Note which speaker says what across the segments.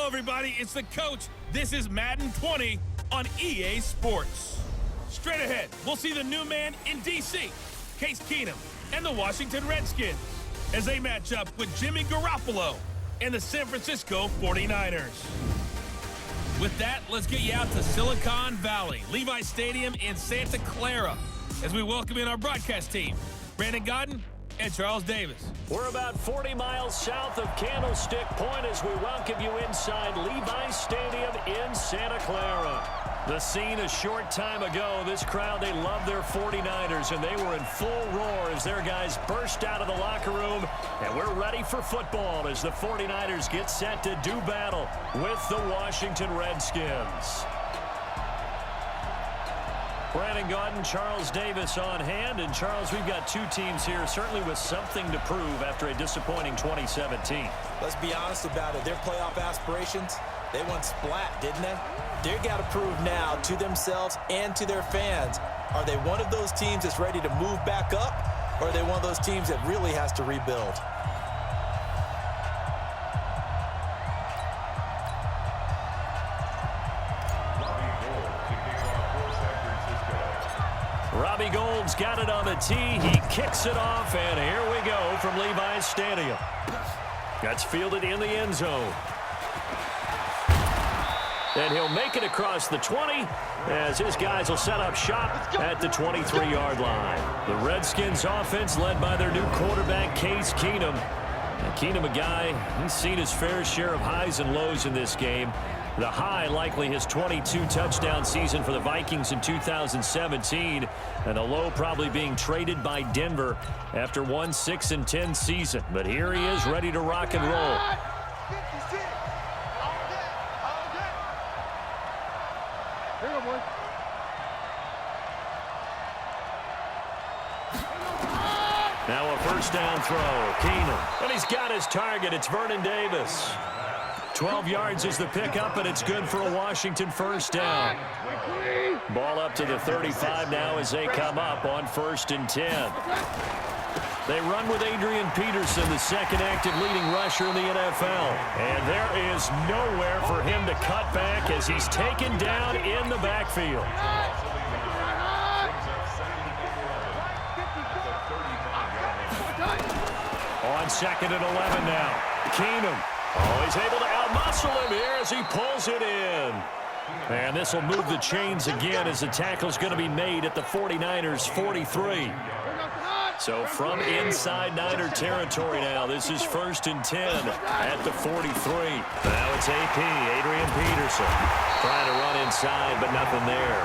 Speaker 1: Hello, everybody. It's the coach. This is Madden 20 on EA Sports. Straight ahead, we'll see the new man in D.C., Case Keenum, and the Washington Redskins as they match up with Jimmy Garoppolo and the San Francisco 49ers. With that, let's get you out to Silicon Valley, Levi Stadium in Santa Clara, as we welcome in our broadcast team, Brandon Godden and Charles Davis.
Speaker 2: We're about 40 miles south of Candlestick Point as we welcome you inside Levi Stadium in Santa Clara. The scene a short time ago, this crowd, they love their 49ers, and they were in full roar as their guys burst out of the locker room. And we're ready for football as the 49ers get set to do battle with the Washington Redskins. Brandon Godden, Charles Davis on hand. And, Charles, we've got two teams here certainly with something to prove after a disappointing 2017.
Speaker 3: Let's be honest about it. Their playoff aspirations, they went splat, didn't they? They've got to prove now to themselves and to their fans. Are they one of those teams that's ready to move back up, or are they one of those teams that really has to rebuild?
Speaker 2: Robbie Gould's got it on the tee. He kicks it off, and here we go from Levi's Stadium. That's fielded in the end zone. And he'll make it across the 20 as his guys will set up shop at the 23-yard line. The Redskins offense led by their new quarterback, Case Keenum. And Keenum, a guy, he's seen his fair share of highs and lows in this game. The high likely his 22-touchdown season for the Vikings in 2017. And the low probably being traded by Denver after one 6-10 season. But here he is ready to rock and roll. Now a first down throw. Keenum. And he's got his target. It's Vernon Davis. 12 yards is the pickup, and it's good for a Washington first down. Ball up to the 35 now as they come up on 1st and 10. They run with Adrian Peterson, the second active leading rusher in the NFL. And there is nowhere for him to cut back as he's taken down in the backfield. On 2nd and 11 now. Keenum. Oh, he's able to outmuscle him here as he pulls it in. And this will move the chains again as the tackle's going to be made at the 49ers 43. So from inside Niner territory now, this is 1st and 10 at the 43. Now it's AP, Adrian Peterson, trying to run inside, but nothing there.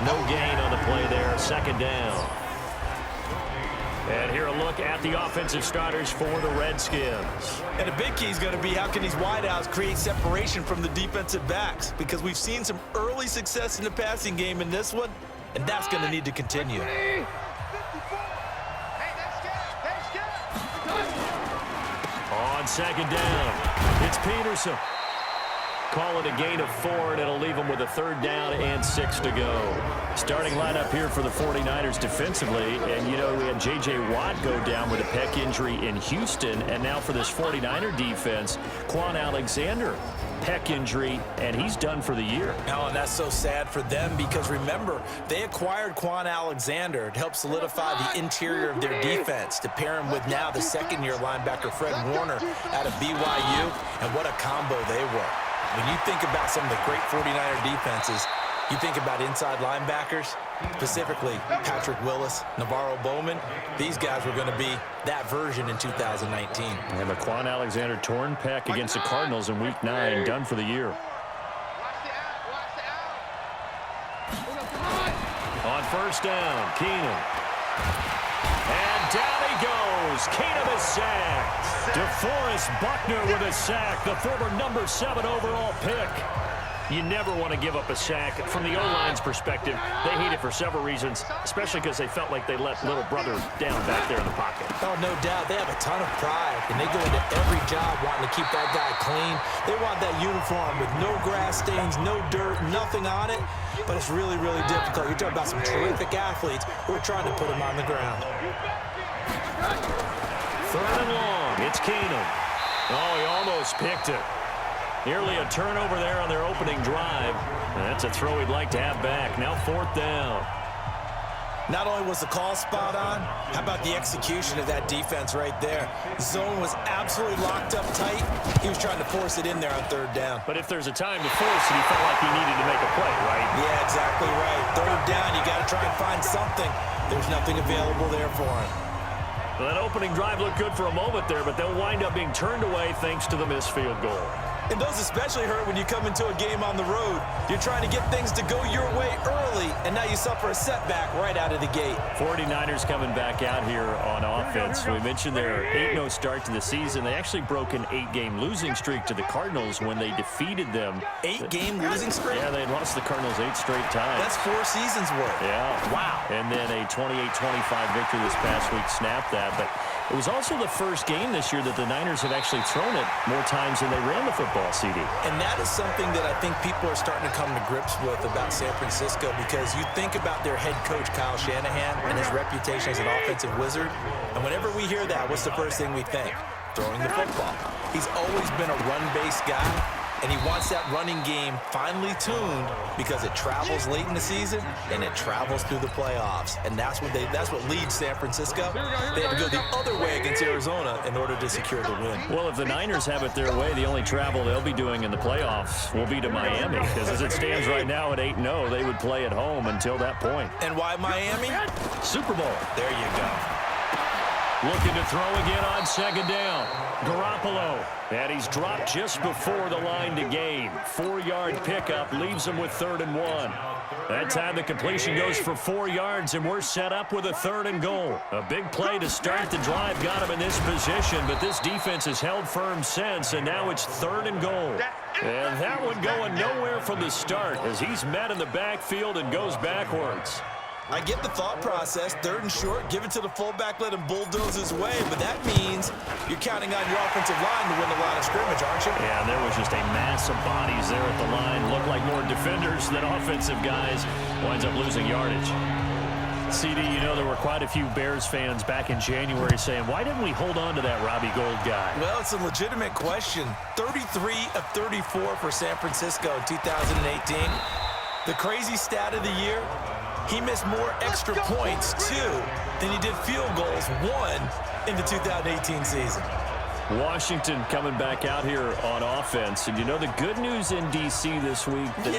Speaker 2: No gain on the play there, 2nd down. And here a look at the offensive starters for the Redskins.
Speaker 3: And the big key is going to be how can these wideouts create separation from the defensive backs, because we've seen some early success in the passing game in this one, and that's going to need to continue.
Speaker 2: On 2nd down, it's Peterson. Call it a gain of 4, and it'll leave them with a 3rd down and 6 to go. Starting lineup here for the 49ers defensively, and you know we had J.J. Watt go down with a pec injury in Houston, and now for this 49er defense, Quan Alexander, pec injury, and he's done for the year.
Speaker 3: Oh, and that's so sad for them because, remember, they acquired Quan Alexander to help solidify the interior of their defense, to pair him with now the second-year linebacker Fred Warner out of BYU, and what a combo they were. When you think about some of the great 49er defenses, you think about inside linebackers, specifically Patrick Willis, Navarro Bowman. These guys were going to be that version in 2019.
Speaker 2: And the Quan Alexander torn pec against the Cardinals in Week 9, done for the year. On 1st down, Keenum. And down he goes. Keenum is sacked. DeForest Buckner with a sack, the former number 7 overall pick. You never want to give up a sack. From the O-line's perspective, they hate it for several reasons, especially because they felt like they let little brother down back there in the pocket.
Speaker 3: Oh, no doubt. They have a ton of pride, and they go into every job wanting to keep that guy clean. They want that uniform with no grass stains, no dirt, nothing on it, but it's really, really difficult. You're talking about some terrific athletes who are trying to put him on the ground.
Speaker 2: 3rd and long. It's Keenum. Oh, he almost picked it. Nearly a turnover there on their opening drive. And that's a throw he'd like to have back. Now 4th down.
Speaker 3: Not only was the call spot on, how about the execution of that defense right there? Zone was absolutely locked up tight. He was trying to force it in there on 3rd down.
Speaker 2: But if there's a time to force it, he felt like he needed to make a play, right?
Speaker 3: Yeah, exactly right. 3rd down, you got to try and find something. There's nothing available there for him.
Speaker 2: Well, that opening drive looked good for a moment there, but they'll wind up being turned away thanks to the missed field goal.
Speaker 3: And those especially hurt when you come into a game on the road. You're trying to get things to go your way early, and now you suffer a setback right out of the gate.
Speaker 2: 49ers coming back out here on offense. We mentioned their 8-0 start to the season. They actually broke an 8-game losing streak to the Cardinals when they defeated them.
Speaker 3: 8-game losing streak?
Speaker 2: Yeah, they lost the Cardinals 8 straight times.
Speaker 3: That's 4 seasons worth.
Speaker 2: Yeah.
Speaker 3: Wow.
Speaker 2: And then a 28-25 victory this past week snapped that. But it was also the first game this year that the Niners have actually thrown it more times than they ran the football, CD.
Speaker 3: And that is something that I think people are starting to come to grips with about San Francisco, because you think about their head coach, Kyle Shanahan, and his reputation as an offensive wizard. And whenever we hear that, what's the first thing we think? Throwing the football. He's always been a run-based guy, and he wants that running game finely tuned because it travels late in the season and it travels through the playoffs. And that's what leads San Francisco. They had to go the other way against Arizona in order to secure the win.
Speaker 2: Well, if the Niners have it their way, the only travel they'll be doing in the playoffs will be to Miami, because as it stands right now at 8-0, they would play at home until that point.
Speaker 3: And why Miami?
Speaker 2: Super Bowl.
Speaker 3: There you go.
Speaker 2: Looking to throw again on 2nd down. Garoppolo. And he's dropped just before the line to gain. 4-yard pickup leaves him with 3rd and 1. That time the completion goes for 4 yards, and we're set up with a 3rd and goal. A big play to start the drive got him in this position, but this defense has held firm since, and now it's 3rd and goal. And that one going nowhere from the start as he's met in the backfield and goes backwards.
Speaker 3: I get the thought process. 3rd and short, give it to the fullback, let him bulldoze his way. But that means you're counting on your offensive line to win the line of scrimmage, aren't you?
Speaker 2: Yeah, there was just a mass of bodies there at the line. Looked like more defenders than offensive guys. Winds up losing yardage. CD, you know there were quite a few Bears fans back in January saying, why didn't we hold on to that Robbie Gould guy?
Speaker 3: Well, it's a legitimate question. 33 of 34 for San Francisco in 2018. The crazy stat of the year, he missed more extra points, 2, than he did field goals, 1, in the 2018 season.
Speaker 2: Washington coming back out here on offense. And you know the good news in D.C. this week? The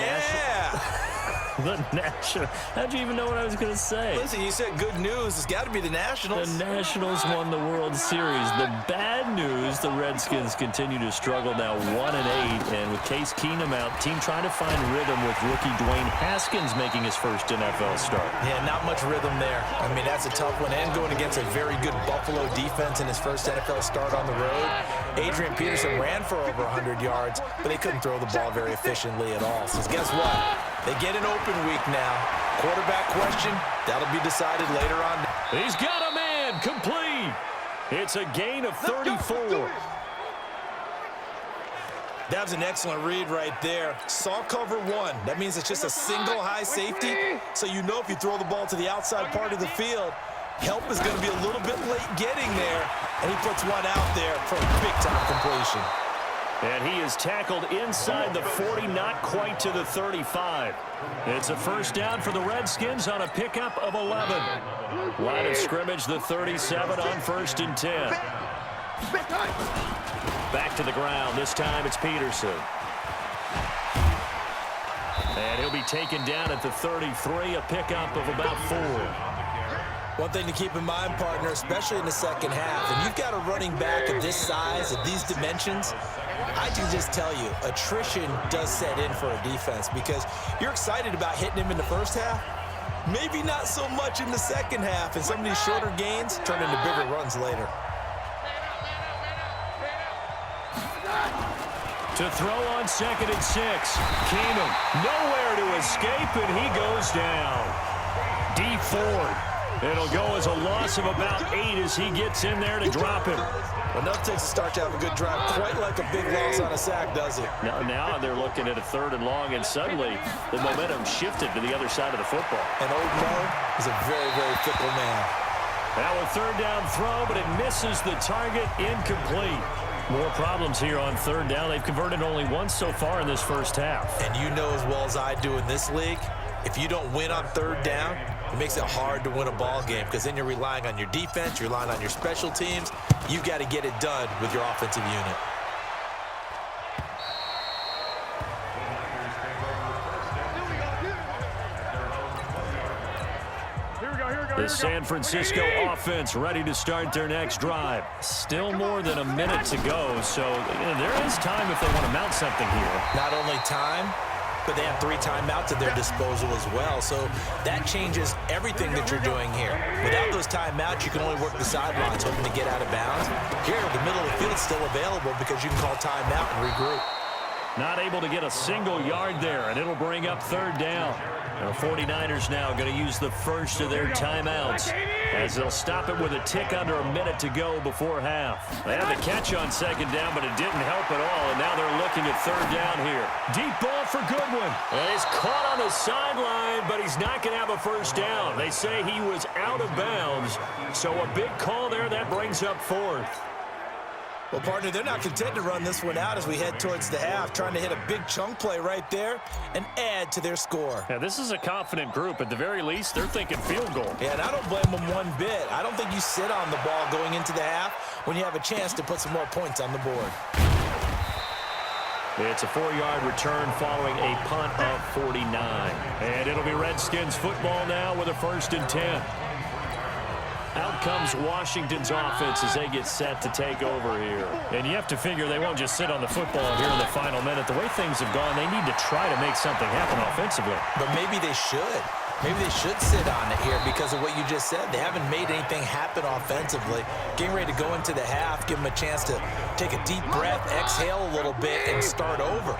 Speaker 2: National. How'd you even know what I was going to say?
Speaker 3: Listen, you said good news. It's got to be the Nationals.
Speaker 2: The Nationals won the World Series. The bad news, the Redskins continue to struggle now 1-8. And with Case Keenum out, team trying to find rhythm with rookie Dwayne Haskins making his first NFL start.
Speaker 3: Yeah, not much rhythm there. I mean, that's a tough one. And going against a very good Buffalo defense in his first NFL start on the road. Adrian Peterson ran for over 100 yards, but they couldn't throw the ball very efficiently at all. So guess what? They get an open week now. Quarterback question, that'll be decided later on.
Speaker 2: He's got a man, complete. It's a gain of 34.
Speaker 3: That was an excellent read right there. Saw cover 1. That means it's just a single high safety. So you know if you throw the ball to the outside part of the field, help is going to be a little bit late getting there. And he puts one out there for a big-time completion.
Speaker 2: And he is tackled inside the 40, not quite to the 35. It's a first down for the Redskins on a pickup of 11. Line of scrimmage, the 37 on 1st and 10. Back to the ground. This time it's Peterson. And he'll be taken down at the 33, a pickup of about 4.
Speaker 3: One thing to keep in mind, partner, especially in the second half, and you've got a running back of this size, of these dimensions, I can just tell you, attrition does set in for a defense because you're excited about hitting him in the first half. Maybe not so much in the second half, and some of these shorter gains turn into bigger runs later.
Speaker 2: To throw on 2nd and 6. Keenum nowhere to escape, and he goes down. D Ford. It'll go as a loss of about 8 as he gets in there to drop him.
Speaker 3: Enough takes to start to have a good drive, quite like a big loss on a sack, does it?
Speaker 2: Now they're looking at a 3rd and long, and suddenly the momentum shifted to the other side of the football.
Speaker 3: And old Mo is a very, very fickle man.
Speaker 2: Now a 3rd down throw, but it misses the target, incomplete. More problems here on third down. They've converted only once so far in this first half.
Speaker 3: And you know as well as I do in this league, if you don't win on third down, it makes it hard to win a ball game because then you're relying on your defense, you're relying on your special teams. You've got to get it done with your offensive unit.
Speaker 2: The San Francisco offense ready to start their next drive. Still more than a minute to go, so there is time if they want to mount something here.
Speaker 3: Not only time, but they have 3 timeouts at their disposal as well, so that changes everything that you're doing here. Without those timeouts, you can only work the sidelines, hoping to get out of bounds. Here, the middle of the field is still available because you can call timeout and regroup.
Speaker 2: Not able to get a single yard there, and it'll bring up third down. The 49ers now going to use the first of their timeouts as they'll stop it with a tick under a minute to go before half. They had the catch on second down, but it didn't help at all, and now they're looking at third down here. Deep ball for Goodwin. And he's caught on the sideline, but he's not going to have a first down. They say he was out of bounds, so a big call there that brings up fourth.
Speaker 3: Well, partner, they're not content to run this one out as we head towards the half, trying to hit a big chunk play right there and add to their score.
Speaker 2: Yeah, this is a confident group. At the very least, they're thinking field goal.
Speaker 3: Yeah, and I don't blame them one bit. I don't think you sit on the ball going into the half when you have a chance to put some more points on the board.
Speaker 2: It's a 4-yard return following a punt of 49. And it'll be Redskins football now with a 1st and 10. Out comes Washington's offense as they get set to take over here. And you have to figure they won't just sit on the football here in the final minute. The way things have gone, they need to try to make something happen offensively.
Speaker 3: But maybe they should. Maybe they should sit on it here because of what you just said. They haven't made anything happen offensively. Getting ready to go into the half, give them a chance to take a deep breath, exhale a little bit, and start over.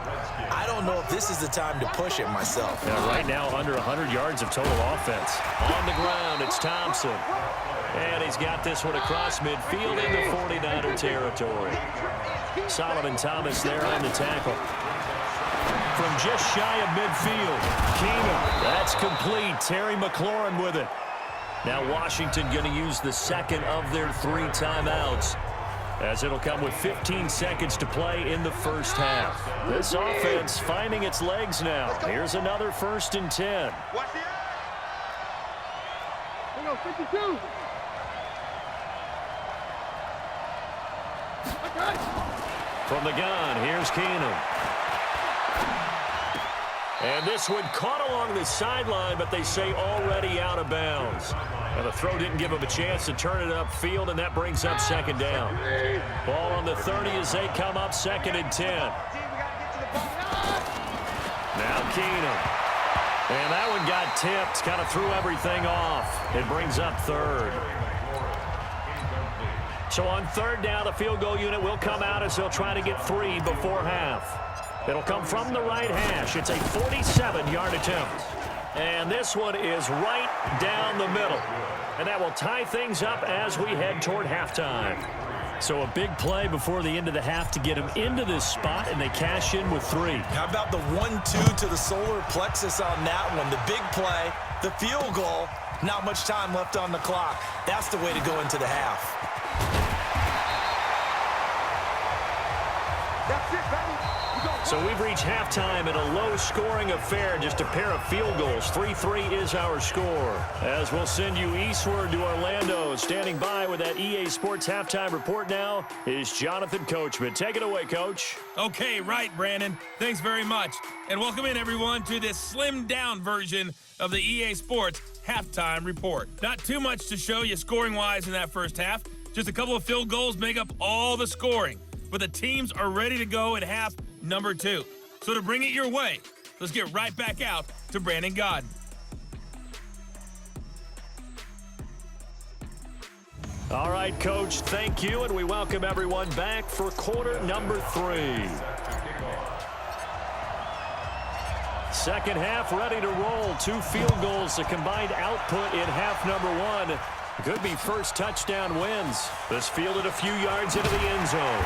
Speaker 3: I don't know if this is the time to push it myself.
Speaker 2: Yeah, right now, under 100 yards of total offense. On the ground, it's Thompson. And he's got this one across midfield into 49er territory. Solomon Thomas there on the tackle. From just shy of midfield, Keenum. That's complete. Terry McLaurin with it. Now Washington going to use the second of their 3 timeouts, as it'll come with 15 seconds to play in the first half. This offense finding its legs now. Here's another 1st and 10.
Speaker 4: 52.
Speaker 2: From the gun, here's Keenum. And this one caught along the sideline, but they say already out of bounds. And the throw didn't give him a chance to turn it upfield, and that brings up 2nd down. Ball on the 30 as they come up 2nd and 10. Now Keenum. And that one got tipped, kind of threw everything off. It brings up 3rd. So on 3rd down, the field goal unit will come out as they'll try to get 3 before half. It'll come from the right hash. It's a 47-yard attempt. And this one is right down the middle. And that will tie things up as we head toward halftime. So a big play before the end of the half to get them into this spot, and they cash in with 3.
Speaker 3: How about the 1-2 to the solar plexus on that one? The big play, the field goal, not much time left on the clock. That's the way to go into the half.
Speaker 4: That's it, baby.
Speaker 2: So we've reached halftime in a low-scoring affair, just a pair of field goals. 3-3 is our score. As we'll send you eastward to Orlando. Standing by with that EA Sports halftime report now is Jonathan Coachman. Take it away, Coach.
Speaker 1: Okay, right, Brandon. Thanks very much. And welcome in, everyone, to this slimmed-down version of the EA Sports halftime report. Not too much to show you scoring-wise in that first half. Just a couple of field goals make up all the scoring. But the teams are ready to go at half number 2. So to bring it your way, let's get right back out to Brandon Godden.
Speaker 2: All right, Coach, thank you, and we welcome everyone back for quarter number 3. Second half ready to roll. 2 field goals, the combined output in half number 1. Could be first touchdown wins. This fielded a few yards into the end zone.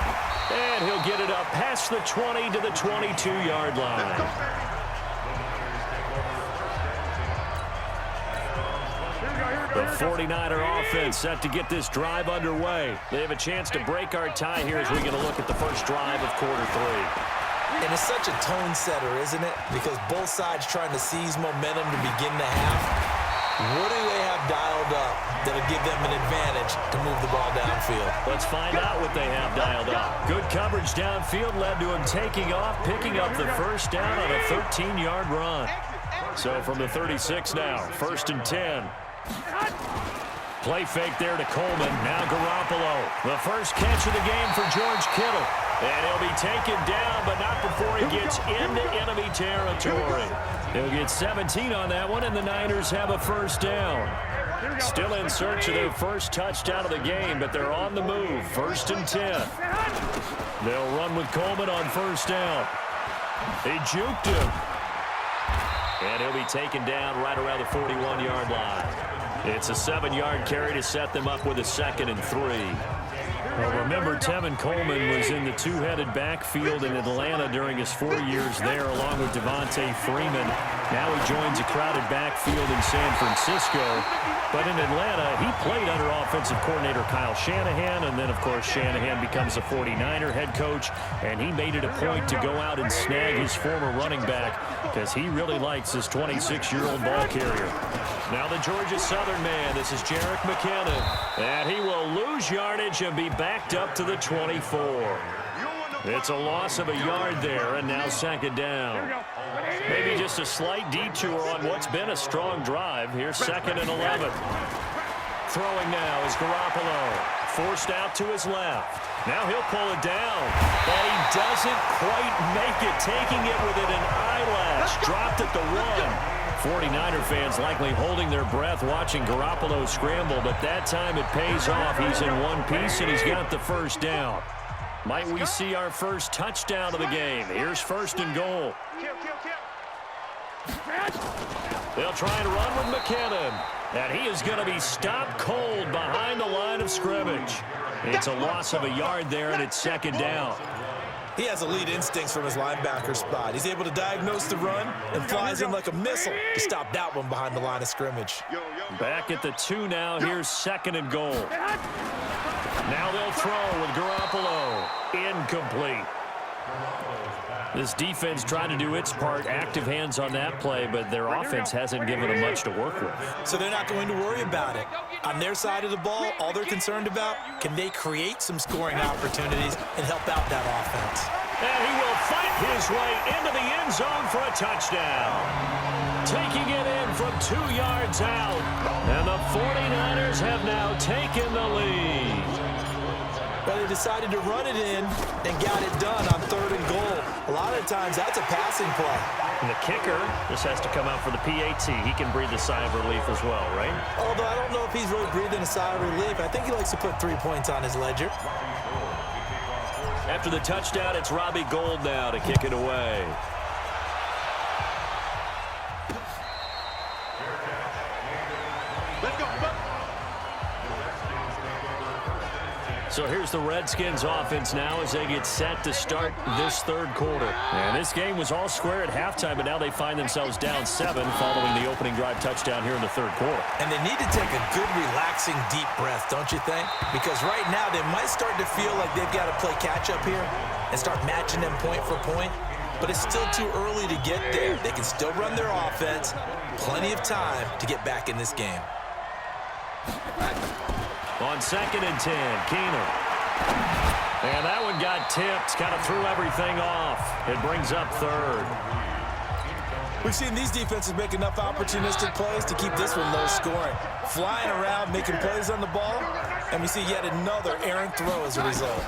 Speaker 2: And he'll get it up past the 20 to the 22-yard line.
Speaker 4: Here we go.
Speaker 2: The 49er offense set to get this drive underway. They have a chance to break our tie here as we get a look at the first drive of quarter 3.
Speaker 3: And it's such a tone setter, isn't it? Because both sides trying to seize momentum to begin the half. What do they have dialed up that'll give them an advantage to move the ball downfield?
Speaker 2: Let's find out what they have dialed up. Good coverage downfield led to him taking off, picking up the first down on a 13-yard run. So from the 36 now, 1st and 10. Play fake there to Coleman. Now Garoppolo. The first catch of the game for George Kittle. And he'll be taken down, but not before he gets into enemy territory. He'll get 17 on that one, and the Niners have a first down. Still in search of their first touchdown of the game, but they're on the move. 1st and 10. They'll run with Coleman on first down. They juked him. And he'll be taken down right around the 41-yard line. It's a 7-yard carry to set them up with a 2nd and 3. Well, remember, Tevin Coleman was in the two-headed backfield in Atlanta during his 4 years there, along with Devontae Freeman. Now he joins a crowded backfield in San Francisco. But in Atlanta, he played under offensive coordinator Kyle Shanahan, and then, of course, Shanahan becomes a 49er head coach, and he made it a point to go out and snag his former running back because he really likes his 26-year-old ball carrier. Now the Georgia Southern man, this is Jerick McKinnon, and he will lose yardage and be backed up to the 24. It's a loss of a yard there, and now 2nd down. Maybe just a slight detour on what's been a strong drive. Here's 2nd and 11. Throwing now is Garoppolo. Forced out to his left. Now he'll pull it down. And he doesn't quite make it, taking it within an eyelash. Dropped at the 1. 49er fans likely holding their breath watching Garoppolo scramble, but that time it pays off. He's in one piece, and he's got the first down. Might we see our first touchdown of the game? Here's 1st and goal. They'll try and run with McKinnon. And he is going to be stopped cold behind the line of scrimmage. It's a loss of a yard there, and it's 2nd down.
Speaker 3: He has elite instincts from his linebacker spot. He's able to diagnose the run and flies in like a missile to stop that one behind the line of scrimmage.
Speaker 2: Back at the 2 now. Here's 2nd and goal. Now they'll throw with Garoppolo. Incomplete. This defense trying to do its part. Active hands on that play, but their offense hasn't given them much to work with.
Speaker 3: So they're not going to worry about it. On their side of the ball, all they're concerned about, can they create some scoring opportunities and help out that offense?
Speaker 2: And he will fight his way into the end zone for a touchdown. Taking it in from 2 yards out. And the 49ers have now taken the lead.
Speaker 3: Well, they decided to run it in and got it done on 3rd and goal. A lot of times, that's a passing play.
Speaker 2: And the kicker just has to come out for the PAT. He can breathe a sigh of relief as well, right?
Speaker 3: Although I don't know if he's really breathing a sigh of relief. I think he likes to put 3 points on his ledger.
Speaker 2: After the touchdown, it's Robbie Gould now to kick it away. So here's the Redskins offense now as they get set to start this 3rd quarter. And this game was all square at halftime, but now they find themselves down 7 following the opening drive touchdown here in the 3rd quarter.
Speaker 3: And they need to take a good, relaxing, deep breath, don't you think? Because right now they might start to feel like they've got to play catch-up here and start matching them point for point. But it's still too early to get there. They can still run their offense. Plenty of time to get back in this game.
Speaker 2: On 2nd and 10, Keenum. And that one got tipped, kind of threw everything off. It brings up 3rd.
Speaker 3: We've seen these defenses make enough opportunistic plays to keep this one low scoring. Flying around, making plays on the ball, and we see yet another errant throw as a result.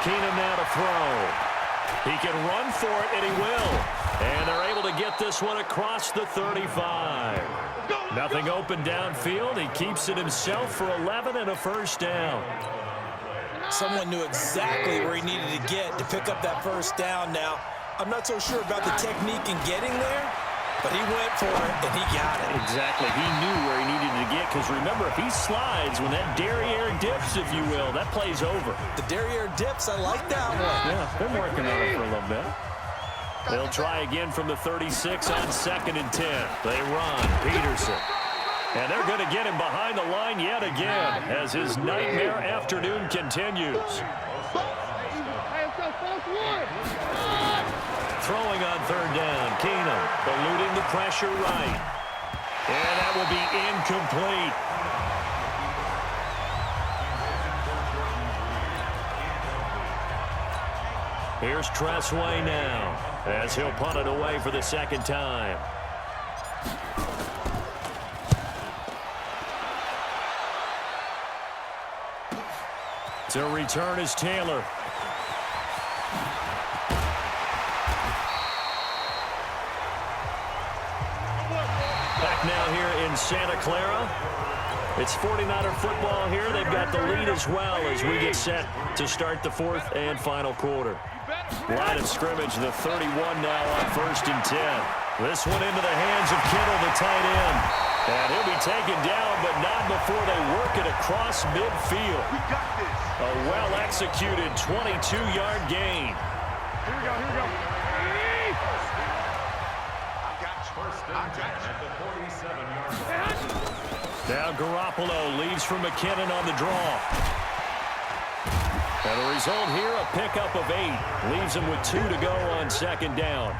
Speaker 2: Keenum now to throw. He can run for it, and he will. And they're able to get this one across the 35. Nothing open downfield. He keeps it himself for 11 and a first down.
Speaker 3: Someone knew exactly where he needed to get to pick up that first down now. I'm not so sure about the technique in getting there, but he went for it, and he got it.
Speaker 2: Exactly. He knew where he needed to get, because remember, if he slides, when that derriere dips, if you will, that play's over.
Speaker 3: The derriere dips, I like that one.
Speaker 2: Yeah, been working on it for a little bit. They'll try again from the 36 on 2nd and 10. They run. Peterson. And they're going to get him behind the line yet again as his nightmare afternoon continues. Throwing on third down, Keenum eluding the pressure right. And that will be incomplete. Here's Tressway now as he'll punt it away for the second time. To return is Taylor. Back now here in Santa Clara. It's 49er football here. They've got the lead as well as we get set to start the fourth and final quarter. Line of scrimmage, the 31 now on 1st and 10. This one into the hands of Kittle, the tight end. And he'll be taken down, but not before they work it across midfield. A well-executed 22-yard gain.
Speaker 4: Here we go, here we go.
Speaker 2: Now Garoppolo leaves for McKinnon on the draw. And the result here, a pickup of 8. Leaves him with 2 to go on second down.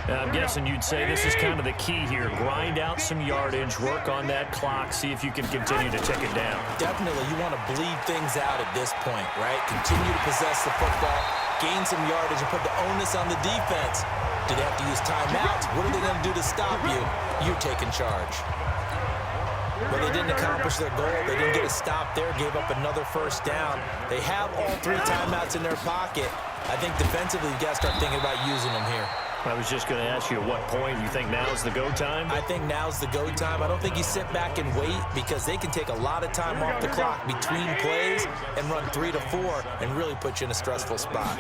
Speaker 2: I'm guessing you'd say this is kind of the key here. Grind out some yardage, work on that clock, see if you can continue to tick it down.
Speaker 3: Definitely, you want to bleed things out at this point, right? Continue to possess the football, gain some yardage, and put the onus on the defense. Do they have to use timeouts? What are they going to do to stop you? You're taking charge. But they didn't accomplish their goal. They didn't get a stop there, gave up another first down. They have all 3 timeouts in their pocket. I think defensively, you got to start thinking about using them here.
Speaker 2: I was just going to ask you at what point you think now's the go time?
Speaker 3: I think now's the go time. I don't think you sit back and wait because they can take a lot of time off the clock between plays and run 3 to 4 and really put you in a stressful spot.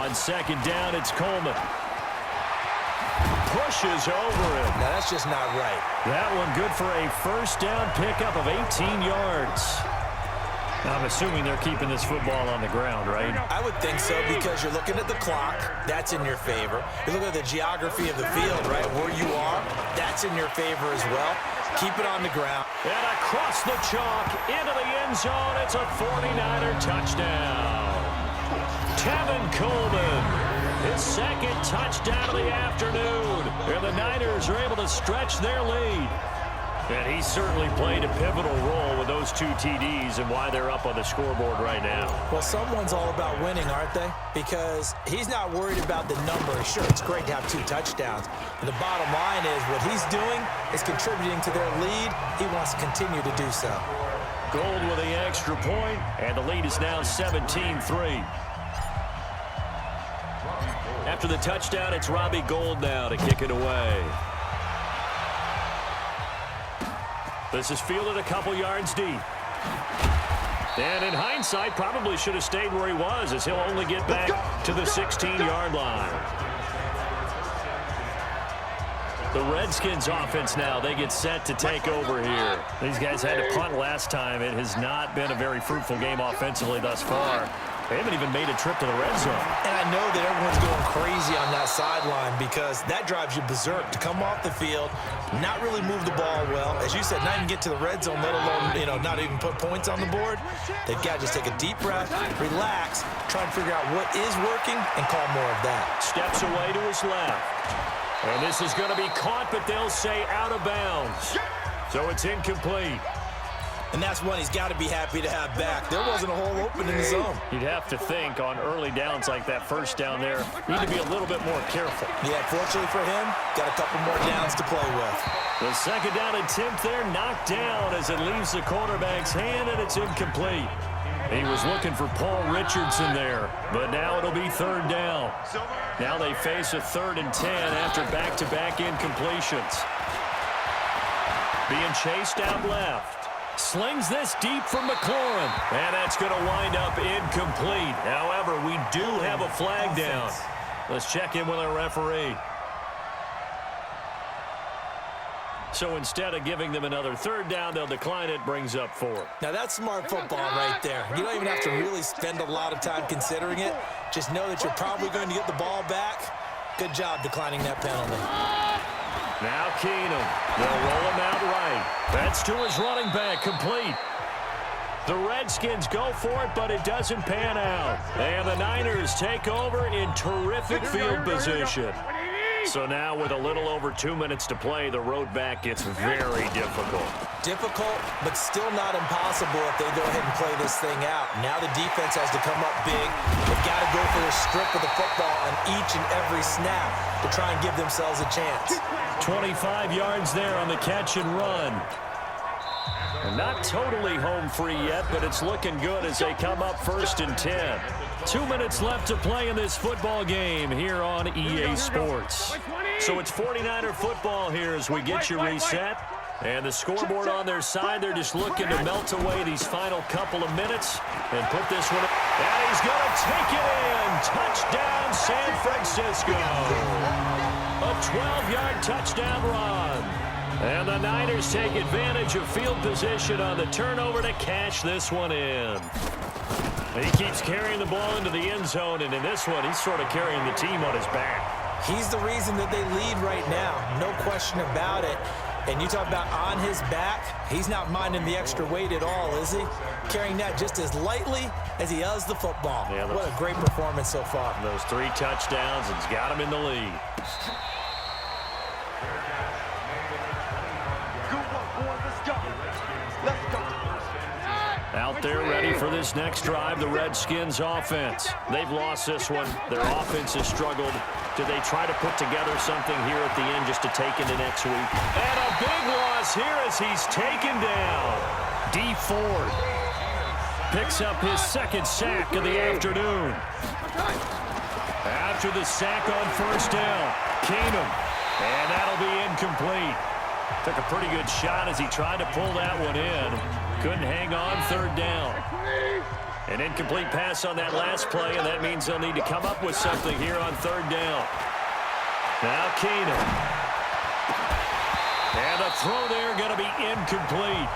Speaker 2: On second down, it's Coleman. Pushes over him.
Speaker 3: Now, that's just not right.
Speaker 2: That one good for a first down pickup of 18 yards. I'm assuming they're keeping this football on the ground, right?
Speaker 3: I would think so because you're looking at the clock. That's in your favor. You're looking at the geography of the field, right? Where you are, that's in your favor as well. Keep it on the ground.
Speaker 2: And across the chalk, into the end zone. It's a 49er touchdown. Tevin Coleman, his second touchdown of the afternoon. And the Niners are able to stretch their lead. And he certainly played a pivotal role with those 2 TDs and why they're up on the scoreboard right now.
Speaker 3: Well, someone's all about winning, aren't they? Because he's not worried about the number. Sure, it's great to have 2 touchdowns. But the bottom line is what he's doing is contributing to their lead. He wants to continue to do so.
Speaker 2: Gold with the extra point, and the lead is now 17-3. After the touchdown, it's Robbie Gould now to kick it away. This is fielded a couple yards deep. And in hindsight, probably should have stayed where he was as he'll only get back to the 16-yard line. The Redskins offense now, they get set to take over here. These guys had to punt last time. It has not been a very fruitful game offensively thus far. They haven't even made a trip to the red zone.
Speaker 3: And I know that everyone's going crazy on that sideline because that drives you berserk to come off the field, not really move the ball well. As you said, not even get to the red zone, let alone, not even put points on the board. They've got to just take a deep breath, relax, try and figure out what is working and call more of that.
Speaker 2: Steps away to his left. And this is going to be caught, but they'll say out of bounds. So it's incomplete.
Speaker 3: And that's one he's got to be happy to have back. There wasn't a hole open in the zone.
Speaker 2: You'd have to think on early downs like that first down there, need to be a little bit more careful.
Speaker 3: Yeah, fortunately for him, got a couple more downs to play with.
Speaker 2: The second down attempt there knocked down as it leaves the quarterback's hand, and it's incomplete. He was looking for Paul Richardson there, but now it'll be third down. Now they face a 3rd and 10 after back-to-back incompletions. Being chased out left. Slings this deep from McLaurin. And that's going to wind up incomplete. However, we do have a flag down. Let's check in with our referee. So instead of giving them another third down, they'll decline it, brings up 4.
Speaker 3: Now that's smart football right there. You don't even have to really spend a lot of time considering it. Just know that you're probably going to get the ball back. Good job declining that penalty.
Speaker 2: Now Keenum. They'll roll him out right. That's to his running back, complete. The Redskins go for it, but it doesn't pan out. And the Niners take over in terrific field position. So now with a little over 2 minutes to play, the road back gets very difficult.
Speaker 3: Difficult, but still not impossible if they go ahead and play this thing out. Now the defense has to come up big. They've got to go for a strip of the football on each and every snap to try and give themselves a chance.
Speaker 2: 25 yards there on the catch and run. Not totally home free yet, but it's looking good as they come up 1st and 10. 2 minutes left to play in this football game here on EA Sports. So it's 49er football here as we get you reset. And the scoreboard on their side, they're just looking to melt away these final couple of minutes and put this one. And he's going to take it in. Touchdown, San Francisco. A 12-yard touchdown run. And the Niners take advantage of field position on the turnover to cash this one in. He keeps carrying the ball into the end zone, and in this one, he's sort of carrying the team on his back.
Speaker 3: He's the reason that they lead right now, no question about it. And you talk about on his back, he's not minding the extra weight at all, is he? Carrying that just as lightly as he does the football. Yeah, what a great performance so far.
Speaker 2: Those 3 touchdowns, and he's got him in the lead. Out there ready for this next drive, the Redskins offense. They've lost this one. Their offense has struggled. Do they try to put together something here at the end just to take into next week? And a big loss here as he's taken down. D. Ford picks up his 2nd sack of the afternoon. After the sack on 1st down, Keenum. And that'll be incomplete. Took a pretty good shot as he tried to pull that one in. Couldn't hang on 3rd down. An incomplete pass on that last play, and that means they'll need to come up with something here on 3rd down. Now Keenum. And the throw there going to be incomplete.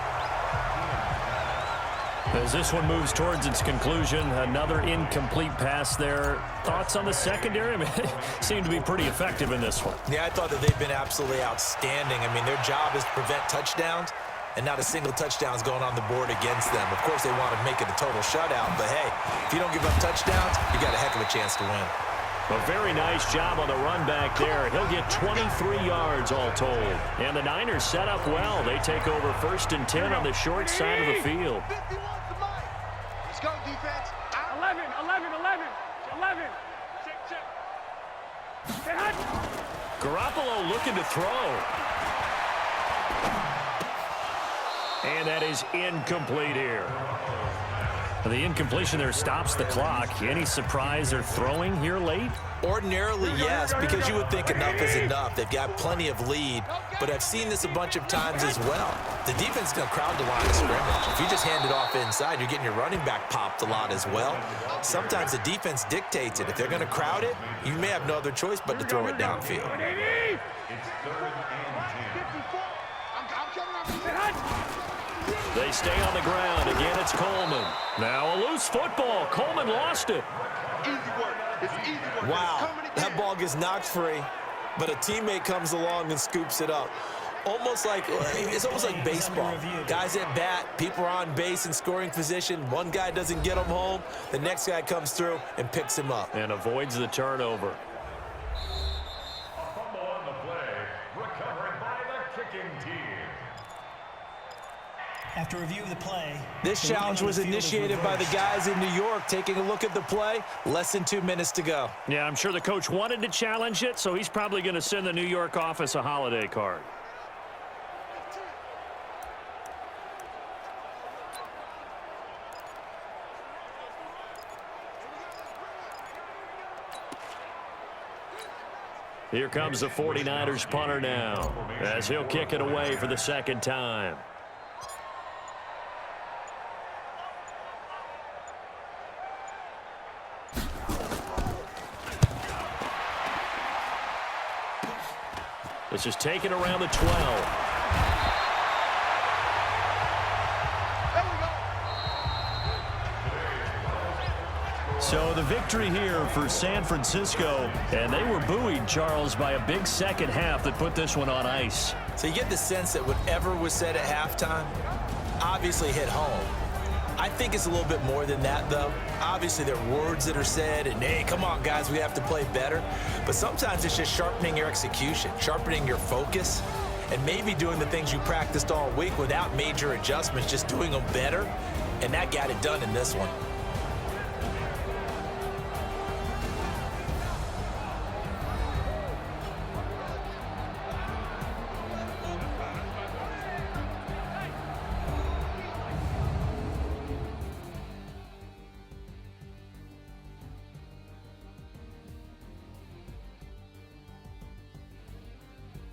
Speaker 2: As this one moves towards its conclusion, another incomplete pass there. Thoughts on the secondary? I mean, they seem to be pretty effective in this one.
Speaker 3: Yeah, I thought that they've been absolutely outstanding. I mean, their job is to prevent touchdowns, and not a single touchdown is going on the board against them. Of course, they want to make it a total shutout, but hey, if you don't give up touchdowns, you got a heck of a chance to win.
Speaker 2: A very nice job on the run back there. He'll get 23 yards all told. And the Niners set up well. They take over 1st and 10 on the short side of the field.
Speaker 4: Let's go, defense.
Speaker 5: 11. 10.
Speaker 2: Garoppolo looking to throw. And that is incomplete here. The incompletion there stops the clock. Any surprise they're throwing here late?
Speaker 3: Ordinarily, yes, because you would think enough is enough. They've got plenty of lead, but I've seen this a bunch of times as well. The defense is going to crowd the line of scrimmage. If you just hand it off inside, you're getting your running back popped a lot as well. Sometimes the defense dictates it. If they're going to crowd it, you may have no other choice but to throw it downfield.
Speaker 4: It's 3rd and 10.
Speaker 2: They stay on the ground. Again, it's Coleman. Now a loose football. Coleman lost it.
Speaker 4: Easy work. It's easy work.
Speaker 3: Wow, that ball gets knocked free, but a teammate comes along and scoops it up. It's almost like baseball. Guys at bat, people are on base in scoring position. One guy doesn't get him home. The next guy comes through and picks him up.
Speaker 2: And avoids the turnover.
Speaker 6: A fumble on the play, recovered by the kicking team.
Speaker 7: After review of the play,
Speaker 3: this challenge was initiated by the guys in New York. Taking a look at the play, less than 2 minutes to go.
Speaker 2: Yeah, I'm sure the coach wanted to challenge it, so he's probably going to send the New York office a holiday card. Here comes the 49ers punter now, as he'll kick it away for the 2nd time. This is taken around the 12. So the victory here for San Francisco. And they were buoyed, Charles, by a big second half that put this one on ice.
Speaker 3: So you get the sense that whatever was said at halftime obviously hit home. I think it's a little bit more than that, though. Obviously, there are words that are said, and, hey, come on, guys, we have to play better. But sometimes it's just sharpening your execution, sharpening your focus, and maybe doing the things you practiced all week without major adjustments, just doing them better. And that got it done in this one.